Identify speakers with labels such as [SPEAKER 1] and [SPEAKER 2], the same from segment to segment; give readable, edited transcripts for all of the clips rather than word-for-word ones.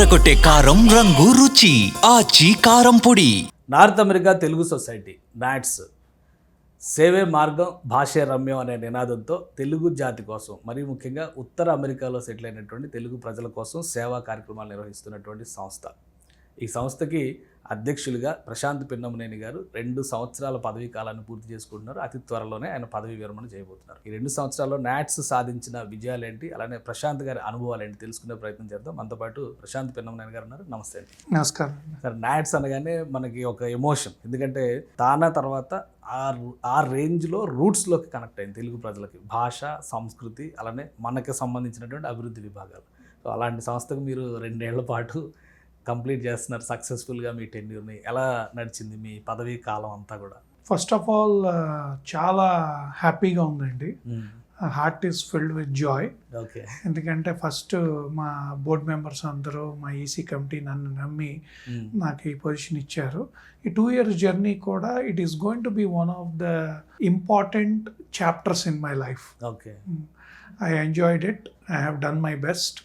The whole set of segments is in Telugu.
[SPEAKER 1] అదరకొట్టే కారం రంగు రుచి ఆచి కారం పొడి.
[SPEAKER 2] North America Telugu society NATS సేవే మార్గం భాషే రమ్యం అనే నినాదంతో తెలుగు జాతి కోసం మరీ ముఖ్యంగా ఉత్తర అమెరికాలో సెటిల్ అయినటువంటి తెలుగు ప్రజల కోసం సేవా కార్యక్రమాలు నిర్వహిస్తున్నటువంటి సంస్థ. ఈ సంస్థకి అధ్యక్షులుగా ప్రశాంత్ పిన్నమనేని గారు 2 సంవత్సరాల పదవీ కాలాన్ని పూర్తి చేసుకుంటున్నారు. అతి త్వరలోనే ఆయన పదవీ విరమణ చేయబోతున్నారు. ఈ 2 సంవత్సరాల్లో నాట్స్ సాధించిన విజయాలు ఏంటి, అలానే ప్రశాంత్ గారి అనుభవాలు ఏంటి తెలుసుకునే ప్రయత్నం చేద్దాం. మనతో పాటు ప్రశాంత్ పిన్నమనేని గారు ఉన్నారు. నమస్తే అండి.
[SPEAKER 3] నమస్కారం
[SPEAKER 2] సార్, నాట్స్ అనగానే మనకి ఒక ఎమోషన్, ఎందుకంటే తానా తర్వాత ఆ రేంజ్లో రూట్స్లోకి కనెక్ట్ అయింది తెలుగు ప్రజలకి, భాష, సంస్కృతి, అలానే మనకి సంబంధించినటువంటి అభివృద్ధి విభాగాలు. సో అలాంటి సంస్థకు మీరు 2 ఏళ్ల పాటు కంప్లీట్ చేస్తున్నారు సక్సెస్ఫుల్గా. మీ టెన్యూర్ని ఎలా నడిచింది మీ పదవీ కాలం అంతా కూడా?
[SPEAKER 3] ఫస్ట్ ఆఫ్ ఆల్ చాలా హ్యాపీగా ఉందండి. Heart is filled with Joy.
[SPEAKER 2] Okay.
[SPEAKER 3] ఎందుకంటే ఫస్ట్ మా బోర్డ్ మెంబర్స్ అందరూ, మా ఈసీ కమిటీ నన్ను నమ్మి నాకు ఈ పొజిషన్ ఇచ్చారు. ఈ 2 years జర్నీ కూడా it is going to be one of the important chapters in my life.
[SPEAKER 2] Okay.
[SPEAKER 3] I enjoyed it. I have done my best.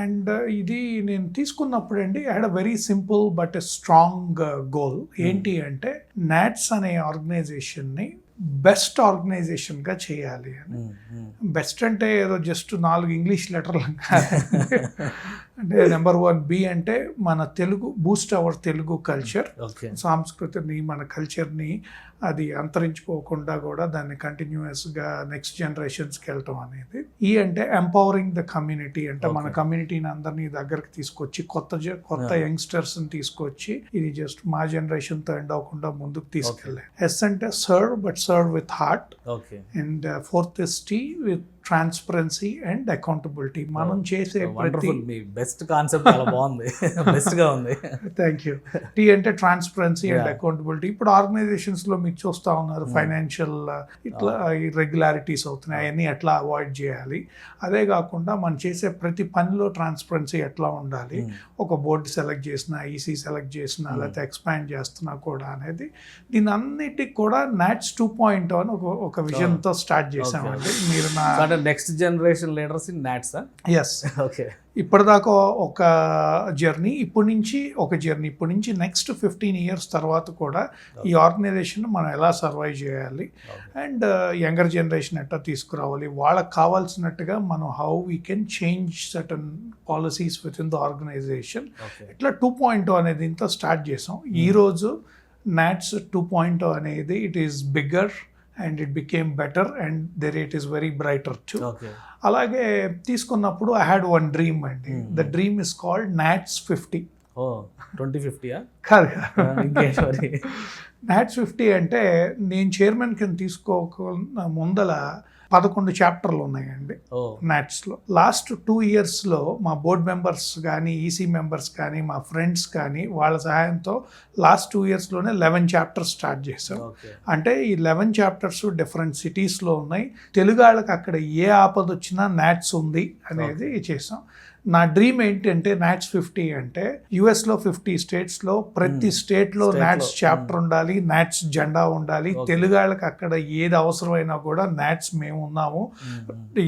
[SPEAKER 3] And ఇది నేను తీసుకున్నప్పుడు అండి I had a very simple but a strong goal. ఏంటి అంటే నాట్స్ అనే ఆర్గనైజేషన్ని బెస్ట్ ఆర్గనైజేషన్గా చేయాలి అని. బెస్ట్ అంటే ఏదో జస్ట్ 4 ఇంగ్లీష్ లెటర్లు అంటే నెంబర్ 1 బి అంటే మన Telugu, Boost hour Telugu culture, సంస్కృతిని, మన కల్చర్ని అది అంతరించిపోకుండా కూడా దాన్ని కంటిన్యూస్గా నెక్స్ట్ జనరేషన్స్కి వెళ్ళటం అనేది. ఈ అంటే ఎంపవరింగ్ ద కమ్యూనిటీ, అంటే మన కమ్యూనిటీని అందరినీ దగ్గరికి తీసుకొచ్చి కొత్త యంగ్స్టర్స్ని తీసుకొచ్చి ఇది జస్ట్ మా జనరేషన్తో ఎండ్ అవ్వకుండా ముందుకు తీసుకెళ్ళాలి. ఎస్ అంటే serve, but serve with heart. And 4th is T with transparency and accountability. మనం చేసే ప్రతి
[SPEAKER 2] బెస్ట్ కాన్సెప్ట్ చాలా బాగుంది, బెస్ట్ గా ఉంది.
[SPEAKER 3] Thank you. టీ అంటే ట్రాన్స్పరెన్సీ అండ్ అకౌంటబిలిటీ. ఇప్పుడు ఆర్గనైజేషన్స్లో మీరు చూస్తూ ఉన్నారు ఫైనాన్షియల్ ఇట్లా ఇర్రెగ్యులారిటీస్ అవుతున్నాయి, అవన్నీ ఎట్లా అవాయిడ్ చేయాలి. అదే కాకుండా మనం చేసే ప్రతి పనిలో ట్రాన్స్పరెన్సీ ఎట్లా ఉండాలి. ఒక బోర్డు సెలెక్ట్ చేసినా, ఈసీ సెలెక్ట్ చేసినా, లేకపోతే ఎక్స్పాండ్ చేస్తున్నా కూడా అనేది, దీని అన్నిటికి కూడా నాట్స్ 2.0 అని ఒక విజన్తో స్టార్ట్ చేసామండి. మీరు నా
[SPEAKER 2] next generation leaders in NATS.
[SPEAKER 3] Yes. Okay. ఇప్పటిదాకా ఒక జర్నీ, ఇప్పటి నుంచి నెక్స్ట్ 15 years తర్వాత కూడా ఈ ఆర్గనైజేషన్ మనం ఎలా సర్వైవ్ చేయాలి అండ్ యంగర్ జనరేషన్ ఎట్లా తీసుకురావాలి, వాళ్ళకి కావాల్సినట్టుగా మనం how we can change certain policies with in the organisation, ఇట్లా 2.0 అనేది ఇంత స్టార్ట్ చేసాం. ఈరోజు నాట్స్ 2.0 అనేది it is bigger and it became better and the rate is very brighter too. అలాగే తీసుకున్నప్పుడు I had one dream అండి. The dream is called NATS 50.
[SPEAKER 2] 2050
[SPEAKER 3] కాదు. NATS 50 అంటే నేను చైర్మన్ కింద తీసుకోకుండా ముందల 11 చాప్టర్లు ఉన్నాయండి నాట్స్లో. లాస్ట్ 2 yearsలో మా బోర్డ్ మెంబర్స్ కానీ, ఈసీ మెంబర్స్ కానీ, మా ఫ్రెండ్స్ కానీ వాళ్ళ సహాయంతో లాస్ట్ 2 yearsలోనే 11 chapters స్టార్ట్ చేసాం. అంటే ఈ 11 chapters డిఫరెంట్ సిటీస్లో ఉన్నాయి. తెలుగు వాళ్ళకి అక్కడ ఏ ఆపద వచ్చినా నాట్స్ ఉంది అనేది చేసాం. నా డ్రీమ్ ఏంటంటే నాట్స్ 50 అంటే యుఎస్లో 50 స్టేట్స్లో ప్రతి స్టేట్లో నాట్స్ చాప్టర్ ఉండాలి, నాట్స్ జెండా ఉండాలి. తెలుగు వాళ్ళకి అక్కడ ఏది అవసరమైనా కూడా నాట్స్ మేము ఉన్నాము,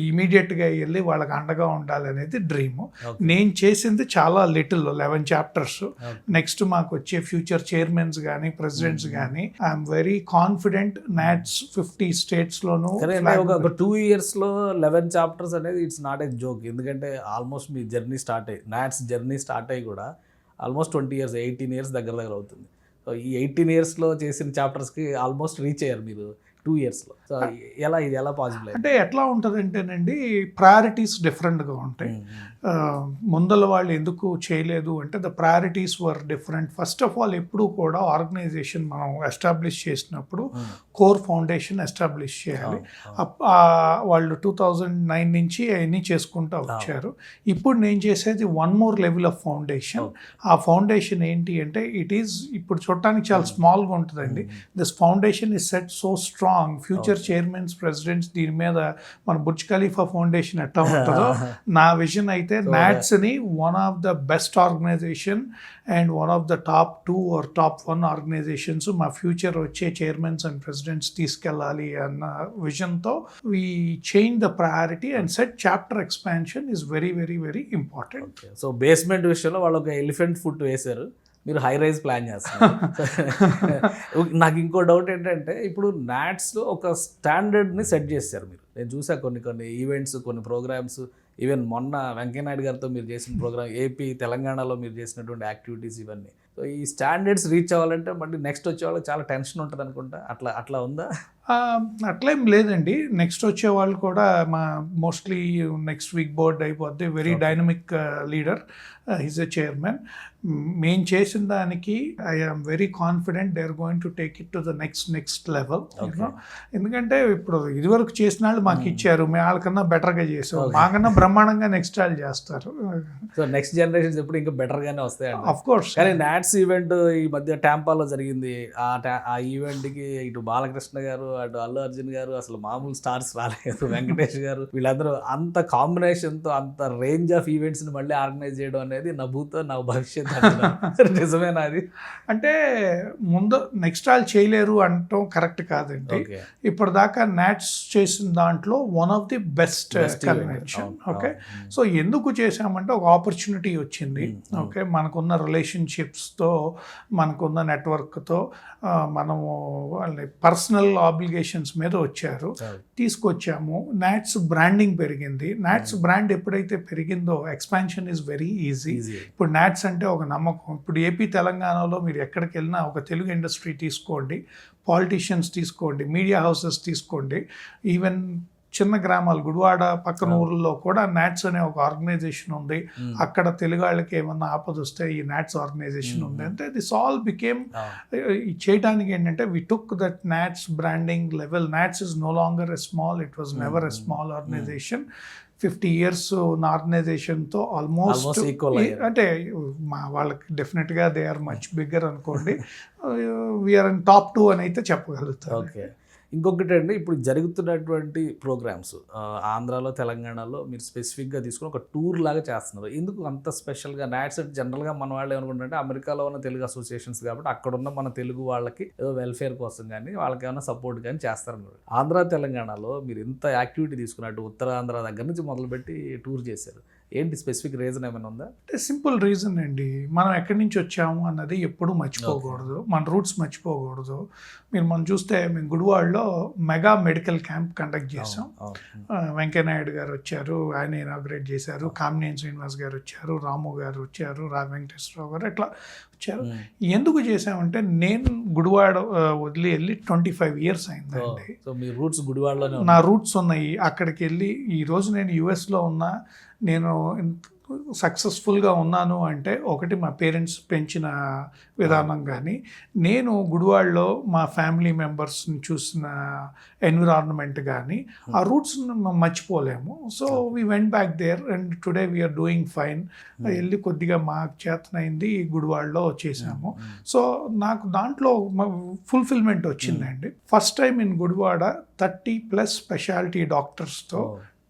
[SPEAKER 3] ఇమీడియట్గా వెళ్ళి వాళ్ళకి అండగా ఉండాలి అనేది డ్రీమ్. నేను చేసింది చాలా లిటిల్ 11 chapters. నెక్స్ట్ మాకు వచ్చే ఫ్యూచర్ చైర్మన్స్ కానీ, ప్రెసిడెంట్స్ కానీ ఐఎమ్ వెరీ కాన్ఫిడెంట్ నాట్స్ 50 స్టేట్స్లోనూ.
[SPEAKER 2] 2 yearsలో 11 chapters అనేది ఇట్స్ నాట్ ఏ జోక్. ఎందుకంటే ఆల్మోస్ట్ మీ జర్నీ స్టార్ట్ అయ్యి, నాట్స్ జర్నీ స్టార్ట్ అయ్యి కూడా ఆల్మోస్ట్ 20 years, 18 years దగ్గర అవుతుంది. సో ఈ 18 yearsలో చేసిన చాప్టర్స్కి ఆల్మోస్ట్ రీచ్ అయ్యారు మీరు 2 yearsలో. సో ఇది ఎలా పాసిబుల్
[SPEAKER 3] అంటే ఎట్లా ఉంటుంది అంటేనండి, ప్రయారిటీస్ డిఫరెంట్గా ఉంటాయి. ముందల వాళ్ళు ఎందుకు చేయలేదు అంటే the priorities were different. First of all ఎప్పుడు కూడా ఆర్గనైజేషన్ మనం ఎస్టాబ్లిష్ చేసినప్పుడు కోర్ ఫౌండేషన్ ఎస్టాబ్లిష్ చేయాలి. వాళ్ళు 2009 నుంచి అవన్నీ చేసుకుంటూ వచ్చారు. ఇప్పుడు నేను చేసేది 1 more level ఆఫ్ ఫౌండేషన్. ఆ ఫౌండేషన్ ఏంటి అంటే ఇట్ ఈస్ ఇప్పుడు చూడటానికి చాలా స్మాల్గా ఉంటుందండి. This foundation is set so strong strong future chairmans presidents దీని మీద మన బుర్జ్ ఖలీఫా ఫౌండేషన్ ఎట్లా ఉంటుందో నా విజన్ అయితే నాట్స్ని one of the best organisation and one of the top 2 or top 1 organisations మా ఫ్యూచర్ వచ్చే చైర్మన్స్ అండ్ ప్రెసిడెంట్స్ తీసుకెళ్ళాలి అన్న విజన్తో we change the priority and set chapter expansion is very very very important.
[SPEAKER 2] So basement విషయంలో వాళ్ళు ఒక ఎలిఫెంట్ ఫుట్ వేశారు, మీరు హై రైజ్ ప్లాన్ చేస్తారు. నాకు ఇంకో డౌట్ ఏంటంటే ఇప్పుడు నాట్స్లో ఒక స్టాండర్డ్ని సెట్ చేశారు మీరు. నేను చూసా కొన్ని ఈవెంట్స్, కొన్ని ప్రోగ్రామ్స్, ఈవెన్ మొన్న వెంకయ్యనాయుడు గారితో మీరు చేసిన ప్రోగ్రామ్, ఏపీ తెలంగాణలో మీరు చేసినటువంటి యాక్టివిటీస్ ఇవన్నీ. సో ఈ స్టాండర్డ్స్ రీచ్ అవ్వాలంటే మళ్ళీ నెక్స్ట్ వచ్చే వాళ్ళకి చాలా టెన్షన్ ఉంటుంది అనుకుంటా, అట్లా ఉందా?
[SPEAKER 3] అట్లేం లేదండి. నెక్స్ట్ వచ్చే వాళ్ళు కూడా మా మోస్ట్లీ నెక్స్ట్ వీక్ బోర్డ్ అయిపోద్ది. Very dynamic leader, he's a chairman. మేము చేసిన దానికి I am very confident they are going to take it to the next level. ఎందుకంటే ఇప్పుడు ఇదివరకు చేసిన వాళ్ళు మాకు ఇచ్చారు, మేము వాళ్ళకన్నా బెటర్గా చేసాం, మాకన్నా బ్రహ్మాండంగా నెక్స్ట్ వాళ్ళు చేస్తారు.
[SPEAKER 2] సో నెక్స్ట్ జనరేషన్స్ ఎప్పుడు ఇంకా బెటర్గానే వస్తాయి
[SPEAKER 3] ఆఫ్ కోర్స్.
[SPEAKER 2] కానీ నాట్స్ ఈవెంట్ ఈ మధ్య టాంపాలో జరిగింది. ఆ ఈవెంట్కి ఇటు బాలకృష్ణ గారు, అటు అల్లు అర్జున్ గారు, అసలు మామూలు స్టార్స్ రాలేదు, వెంకటేష్ గారు, వీళ్ళందరూ అంత కాంబినేషన్తో అంత రేంజ్ ఆఫ్ ఈవెంట్స్ని మళ్ళీ ఆర్గనైజ్ చేయడం అనేది నా భూతో నా భవిష్యత్. నిజమేనా అది?
[SPEAKER 3] అంటే ముందు నెక్స్ట్ వాళ్ళు చేయలేరు అంటాం కరెక్ట్ కాదండి. ఇప్పటిదాకా నాట్స్ చేసిన దాంట్లో one of the best convention. Okay, so ఎందుకు చేసామంటే ఒక ఆపర్చునిటీ వచ్చింది. ఓకే, మనకున్న రిలేషన్షిప్స్తో, మనకున్న నెట్వర్క్తో మనము వాళ్ళని పర్సనల్ ఆబ్లిగేషన్స్ మీద వచ్చారు, తీసుకొచ్చాము. నాట్స్ బ్రాండింగ్ పెరిగింది. నాట్స్ బ్రాండ్ ఎప్పుడైతే పెరిగిందో ఎక్స్పాన్షన్ ఈజ్ వెరీ ఈజీ. ఇప్పుడు నాట్స్ అంటే ఒక నమ్మకం. ఇప్పుడు ఏపీ తెలంగాణలో మీరు ఎక్కడికి వెళ్ళినా ఒక తెలుగు ఇండస్ట్రీ తీసుకోండి, పాలిటీషియన్స్ తీసుకోండి, మీడియా హౌసెస్ తీసుకోండి, ఈవెన్ చిన్న గ్రామాలు గుడివాడ పక్కన ఊర్లో కూడా నాట్స్ అనే ఒక ఆర్గనైజేషన్ ఉంది. అక్కడ తెలుగు వాళ్ళకి ఏమన్నా ఆపద వస్తే ఈ నాట్స్ ఆర్గనైజేషన్ ఉంది. అంటే దిస్ ఆల్ బికేమ్ చేయడానికి ఏంటంటే we took that NATS branding level. NATS is no longer a small, it was never a small organisation. 50 years ఉన్న ఆర్గనైజేషన్తో ఆల్మోస్ట్ అంటే మా వాళ్ళకి డెఫినెట్గా దే ఆర్ మచ్ బిగ్గర్ అనుకోండి. వీఆర్ ఇన్ టాప్ 2 అని అయితే చెప్పగలుగుతారు.
[SPEAKER 2] ఓకే, ఇంకొకటి అండి, ఇప్పుడు జరుగుతున్నటువంటి ప్రోగ్రామ్స్ ఆంధ్రాలో, తెలంగాణలో మీరు స్పెసిఫిక్గా తీసుకుని ఒక టూర్ లాగా చేస్తున్నారు. ఎందుకు అంత స్పెషల్గా? నాట్స్ జనరల్గా మన వాళ్ళు ఏమనుకుంటారంటే అమెరికాలో ఉన్న తెలుగు అసోసియేషన్స్ కాబట్టి అక్కడున్న మన తెలుగు వాళ్ళకి ఏదో వెల్ఫేర్ కోసం కానీ వాళ్ళకి ఏమైనా సపోర్ట్ కానీ చేస్తారన్నారు. ఆంధ్ర తెలంగాణలో మీరు ఇంత యాక్టివిటీ తీసుకున్నట్టు ఉత్తరాంధ్ర దగ్గర నుంచి మొదలుపెట్టి టూర్ చేశారు. ఏంటి స్పెసిఫిక్ రీజన్ ఏమైనా ఉందా?
[SPEAKER 3] అంటే సింపుల్ రీజన్ అండి, మనం ఎక్కడి నుంచి వచ్చాము అన్నది ఎప్పుడూ మర్చిపోకూడదు, మన రూట్స్ మర్చిపోకూడదు. మనం చూస్తే మేము గుడివాడలో మెగా మెడికల్ క్యాంప్ కండక్ట్ చేసాం. వెంకయ్యనాయుడు గారు వచ్చారు, ఆయన ఇనాగ్రేట్ చేశారు. కామినేని శ్రీనివాస్ గారు వచ్చారు, రాము గారు వచ్చారు, వెంకటేశ్వరరావు గారు ఇట్లా వచ్చారు. ఎందుకు చేసామంటే నేను గుడివాడ వదిలి వెళ్ళి 25 years అయిందండి.
[SPEAKER 2] సో మీ రూట్స్ గుడివాడలోనే?
[SPEAKER 3] నా రూట్స్ ఉన్నాయి. అక్కడికి వెళ్ళి ఈరోజు నేను యుఎస్లో ఉన్నా, నేను సక్సెస్ఫుల్గా ఉన్నాను అంటే ఒకటి మా పేరెంట్స్ పెంచిన విధానం, కానీ నేను గుడివాడలో మా ఫ్యామిలీ మెంబర్స్ని చూసిన ఎన్విరాన్మెంట్ కానీ ఆ రూట్స్ మర్చిపోలేము. So we went back there and today we are doing fine. వెళ్ళి కొద్దిగా మాకు చేతనైంది గుడివాడలో చేసాము. సో నాకు దాంట్లో ఫుల్ఫిల్మెంట్ వచ్చిందండి. First time in Gudivada 30+ speciality డాక్టర్స్తో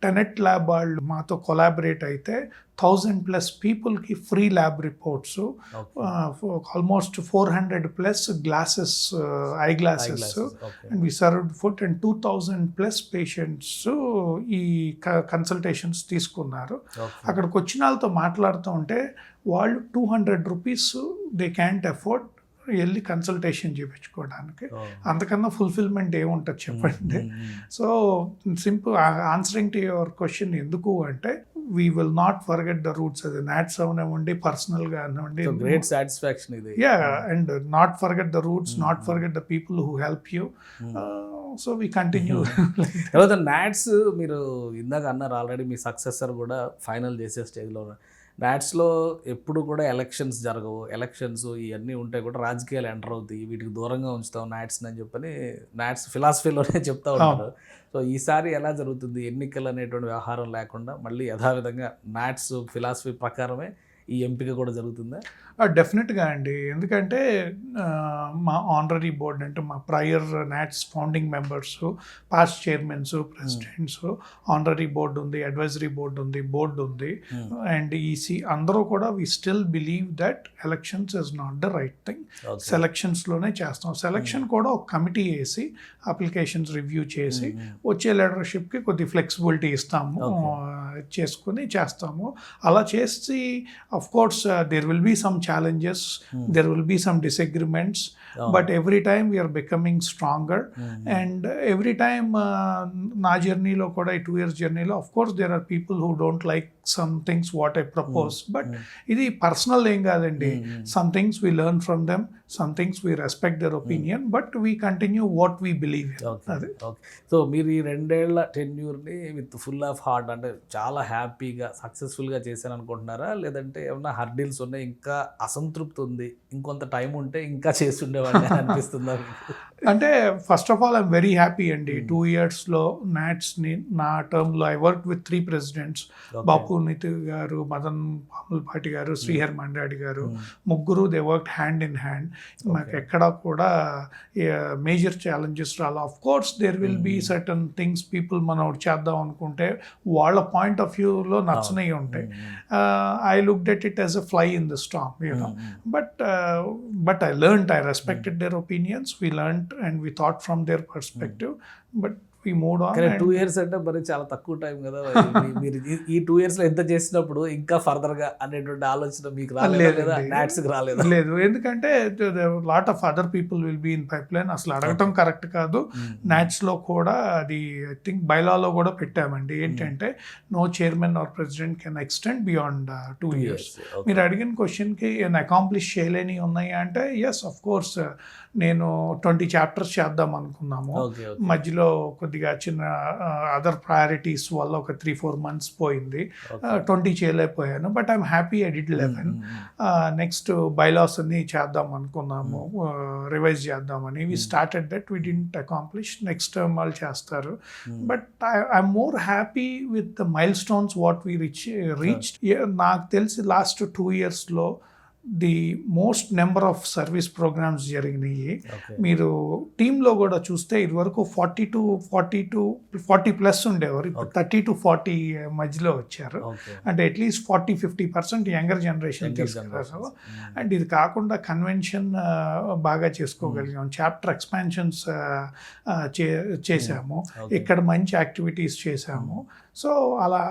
[SPEAKER 3] టెనెట్ ల్యాబ్ వాళ్ళు మాతో కొలాబరేట్ అయితే 1000+ పీపుల్కి free lab reports, almost 400+ glasses, eye glasses, and we served food, and 2000+ patients ఈ కన్సల్టేషన్స్ తీసుకున్నారు. అక్కడికి వచ్చిన వాళ్ళతో మాట్లాడుతూ ఉంటే వాళ్ళు 200 rupees దే క్యాంట్ అఫోర్డ్ వెళ్ళి కన్సల్టేషన్ చేయించుకోవడానికి. అంతకన్నా ఫుల్ఫిల్మెంట్ ఏముంటుంది చెప్పండి. So simple answering to your question ఎందుకు అంటే we will not forget the roots. అది నాట్స్ అవనివ్వండి, పర్సనల్గా అనివ్వండి,
[SPEAKER 2] గ్రేట్ సాటిస్ఫాక్షన్ ఇది.
[SPEAKER 3] And not forget the roots, not forget the people who help you. So we continue.
[SPEAKER 2] తర్వాత నాట్స్ మీరు ఇందాక అన్నారు ఆల్రెడీ, మీ సక్సెసర్ కూడా ఫైనల్ చేసే స్టేజ్లో ఉన్నారు. నాట్స్లో ఎప్పుడు కూడా ఎలక్షన్స్ జరగవు, ఎలక్షన్స్ ఇవన్నీ ఉంటాయి కూడా, రాజకీయాలు ఎంటర్ అవుతాయి, వీటికి దూరంగా ఉంచుతాం నాట్స్ అని చెప్పని నాట్స్ ఫిలాసఫీలోనే చెప్తా ఉంటారు. సో ఈసారి ఎలా జరుగుతుంది? ఎన్నికలు అనేటువంటి వ్యవహారం లేకుండా మళ్ళీ యథావిధంగా నాట్స్ ఫిలాసఫీ ప్రకారమే ఈ ఎంపిక కూడా జరుగుతుందా?
[SPEAKER 3] డెఫినెట్గా అండి. ఎందుకంటే మా ఆనరరీ బోర్డ్ అంటే మా prior NATS founding members, past chairmans, presidents, honorary board ఉంది, అడ్వైజరీ బోర్డు ఉంది, అండ్ ఈసీ అందరూ కూడా we still believe that elections is not the right thing. సెలక్షన్స్లోనే చేస్తాం. సెలక్షన్ కూడా ఒక కమిటీ వేసి అప్లికేషన్స్ రివ్యూ చేసి వచ్చే లీడర్షిప్కి కొద్ది ఫ్లెక్సిబిలిటీ ఇస్తాము, చేసుకుని చేస్తాము. అలా చేసి of course there will be some challenges, there will be some disagreements, but every time we are becoming stronger, and every time na journey lo kuda 2 years journey lo of course there are people who don't like some things what I propose, but idi personal em kadandi. Some things we learn from them, some things we respect their opinion, but we continue what we believe in.
[SPEAKER 2] Okay. So మీరు ఈ 2 ఏళ్ల టెన్యూర్ని విత్ ఫుల్ ఆఫ్ హార్ట్ అంటే చాలా హ్యాపీగా సక్సెస్ఫుల్గా చేశాను అనుకుంటున్నారా, లేదంటే ఏమన్నా హర్డిల్స్ ఉన్నాయి, ఇంకా అసంతృప్తి ఉంది, ఇంకొంత టైం ఉంటే ఇంకా చేస్తుండేవాడిని అనిపిస్తుందా?
[SPEAKER 3] అంటే first of all I'm very happy అండి. 2 yearsలో నాట్స్ని నా టర్మ్లో I work with 3 presidents, Bapu Nith గారు, మదన్ పాములపాటి గారు, శ్రీహర్ మండాడి గారు, ముగ్గురు they work hand in hand. మాకు ఎక్కడ కూడా మేజర్ ఛాలెంజెస్ రాలా. Of course there will be certain things people మనం చేద్దాం అనుకుంటే వాళ్ళ పాయింట్ ఆఫ్ వ్యూలో నచ్చనవి ఉంటాయి. I looked at it as a fly in the storm, you know, but I learned, I respected there opinions, we learned and we thought from their perspective, but we moved on.
[SPEAKER 2] 2 years అంటే మరి చాలా తక్కువ టైం కదా. మీరు ఈ 2 yearsలో ఎంత చేసినప్పుడు ఇంకా ఫర్దర్గా అనేటువంటి ఆలోచన మీకు రాలేదు? నాట్స్కి రాలేదు?
[SPEAKER 3] లేదు, ఎందుకంటే lot of other people will be in pipeline. అసలు అడగటం కరెక్ట్ కాదు. నాట్స్లో కూడా అది ఐ థింక్ బైలాలో కూడా పెట్టామండి, ఏంటంటే no chairman or president can extend beyond 2 years. మీరు అడిగిన క్వశ్చన్కి నేను అకాంప్లిష్ చేయలేని ఉన్నాయా అంటే ఎస్, ఆఫ్ కోర్స్. నేను 20 chapters చేద్దాం అనుకున్నాము, మధ్యలో కొద్దిగా చిన్న అదర్ ప్రయారిటీస్ వల్ల ఒక 3-4 months పోయింది, 20 చేయలేకపోయాను. But I'm happy I did 11. Next bylaws అన్ని చేద్దాం అనుకున్నాము, రివైజ్ చేద్దామని. We started that, we didn't accomplish. Next term వాళ్ళు చేస్తారు. But I'm more happy with the milestones what we reached. నాకు తెలిసి లాస్ట్ 2 yearsలో the most number of service programmes జరిగినాయి. మీరు టీంలో కూడా చూస్తే ఇదివరకు 40+ ఉండేవారు, ఇప్పుడు 30 to 40 మధ్యలో వచ్చారు. అంటే అట్లీస్ట్ 40-50% యంగర్ జనరేషన్ తీసుకున్నారు. అండ్ ఇది కాకుండా కన్వెన్షన్ బాగా చేసుకోగలిగాం, చాప్టర్ ఎక్స్పాన్షన్స్ చేసాము, ఇక్కడ మంచి యాక్టివిటీస్ చేసాము. సో అలా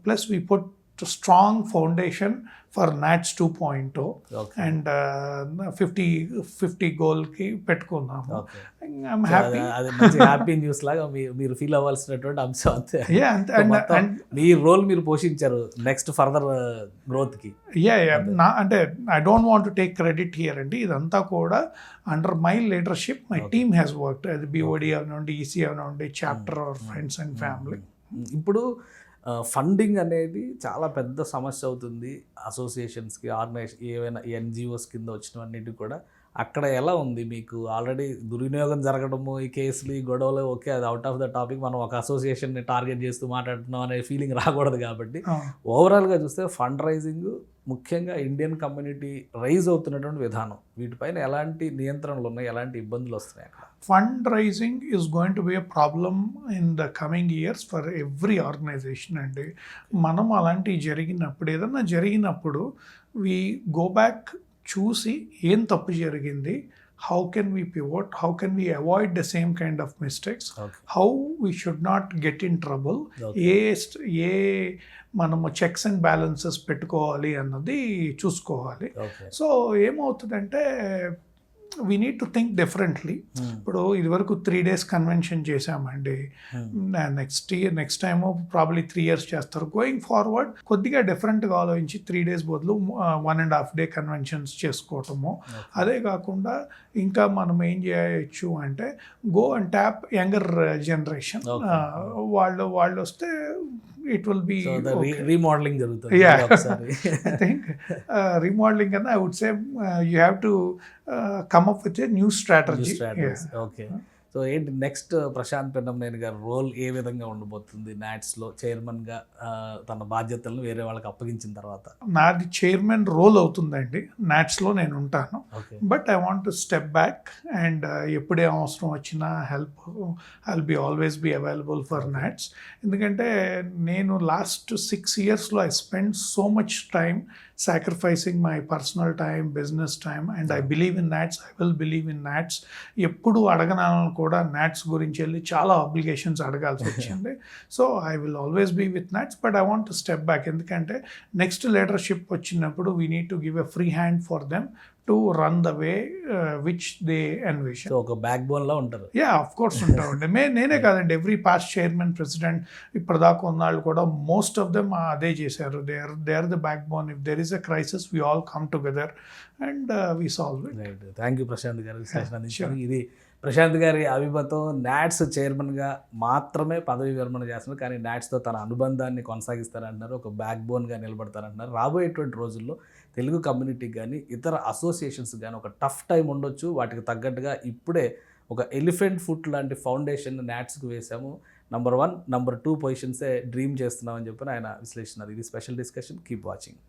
[SPEAKER 3] plus we put strong foundation for NATS 2.0 and 50 goal కి పెట్టుకున్నాము. I'm happy.
[SPEAKER 2] అది మంచి హ్యాపీ న్యూస్ లాగా మీరు ఫీల్ అవ్వాల్సినటువంటి అంశం అంతే. మీ రోల్ మీరు పోషించారు నెక్స్ట్ ఫర్దర్ గ్రోత్కి.
[SPEAKER 3] అంటే I don't want to take credit here అండి. ఇదంతా కూడా under my leadership my team has worked. అది బిఓడి అవనండి, ఈసీ అవనండి, chapter or friends and family.
[SPEAKER 2] ఇప్పుడు ఫండింగ్ అనేది చాలా పెద్ద సమస్య అవుతుంది అసోసియేషన్స్కి, ఆర్గనైజేషన్, ఏవైనా ఎన్జిఓస్ కింద వచ్చినవన్నిటి కూడా. అక్కడ ఎలా ఉంది మీకు? ఆల్రెడీ దుర్వినియోగం జరగడము, ఈ కేసులు, ఈ గొడవలు, ఓకే అది అవుట్ ఆఫ్ ద టాపిక్. మనం ఒక అసోసియేషన్ని టార్గెట్ చేస్తూ మాట్లాడుతున్నాం అనే ఫీలింగ్ రాకూడదు. కాబట్టి ఓవరాల్గా చూస్తే ఫండ్ రైజింగ్, ముఖ్యంగా ఇండియన్ కమ్యూనిటీ రైజ్ అవుతున్నటువంటి విధానం, వీటిపైన ఎలాంటి నియంత్రణలు ఉన్నాయి, ఎలాంటి ఇబ్బందులు వస్తున్నాయి అక్కడ?
[SPEAKER 3] Fundraising is going to be a problem in the coming years for every organization అండి. మనం అలాంటివి జరిగినప్పుడు, ఏదన్నా జరిగినప్పుడు we go back, చూసి ఏం తప్పు జరిగింది, how can we pivot, how can we avoid the same kind of mistakes, how we should not get in trouble, ఏ మనము చెక్స్ అండ్ బ్యాలెన్సెస్ పెట్టుకోవాలి అన్నది చూసుకోవాలి. సో ఏమవుతుందంటే we need to think differently. ఇప్పుడు ఇదివరకు 3 days కన్వెన్షన్ చేసామండి, నెక్స్ట్ టైము ప్రాబ్లీ 3 years చేస్తారు. గోయింగ్ ఫార్వర్డ్ కొద్దిగా డిఫరెంట్గా ఆలోచించి 3 days బదులు 1.5 day కన్వెన్షన్స్ చేసుకోవటము. అదే కాకుండా ఇంకా మనం ఏం చేయొచ్చు అంటే go and tap younger generation. వాళ్ళు వస్తే it will be
[SPEAKER 2] remodeling jarugutundi.
[SPEAKER 3] I think remodeling and I would say you have to come up with a new strategy.
[SPEAKER 2] Okay. So ఏంటి నెక్స్ట్ ప్రశాంత్ పెన్నమనేని గారి రోల్ ఏ విధంగా ఉండబోతుంది నాట్స్లో చైర్మన్గా తన బాధ్యతలను వేరే వాళ్ళకి అప్పగించిన తర్వాత?
[SPEAKER 3] నాది చైర్మన్ రోల్ అవుతుందండి, నాట్స్లో నేను ఉంటాను.
[SPEAKER 2] Okay.
[SPEAKER 3] But I want to step back and ఎప్పుడే అవసరం వచ్చినా help I'll be always be available for NATS. ఎందుకంటే నేను లాస్ట్ 6 yearsలో I spend so much time sacrificing my personal time, business time, and I believe in NATS, I will believe in NATS. ఎప్పుడు అడగనాలను కూడా నాట్స్ గురించి వెళ్ళి చాలా అబ్లిగేషన్స్ అడగాల్సి వచ్చింది. So I will always be with NATS, but I want to step back. ఎందుకంటే నెక్స్ట్ లీడర్షిప్ వచ్చినప్పుడు we need to give a free hand for them to run the way which they envision.
[SPEAKER 2] So ఒక బ్యాక్ బోన్లో ఉంటారు.
[SPEAKER 3] యా, ఆఫ్ కోర్స్ ఉంటామండి. నేనే కాదండి, ఎవ్రీ పాస్ట్ చైర్మన్, ప్రెసిడెంట్ ఇప్పటిదాకా ఉన్నాళ్ళు కూడా మోస్ట్ ఆఫ్ దెమ్ అదే చేశారు. They are the backbone. If there is a crisis we all come together and we solve it.
[SPEAKER 2] Right. Thank you Prashant గారు విశ్లేషణ అందించారు. ఇది ప్రశాంత్ గారి అభిమతం. నాట్స్ చైర్మన్గా మాత్రమే పదవి విరమణ చేస్తున్నారు, కానీ నాట్స్తో తన అనుబంధాన్ని కొనసాగిస్తారంటున్నారు, ఒక బ్యాక్ బోన్గా నిలబడతారంటున్నారు. రాబోయేటువంటి రోజుల్లో తెలుగు కమ్యూనిటీకి కానీ ఇతర అసోసియేషన్స్ కానీ ఒక టఫ్ టైం ఉండొచ్చు. వాటికి తగ్గట్టుగా ఇప్పుడే ఒక ఎలిఫెంట్ ఫుట్ లాంటి ఫౌండేషన్ నాట్స్కి వేసాము. నంబర్ 1, నంబర్ 2 పొజిషన్సే డ్రీమ్ చేస్తున్నామని చెప్పి ఆయన విశ్లేషణ. ఇది స్పెషల్ డిస్కషన్. Keep watching.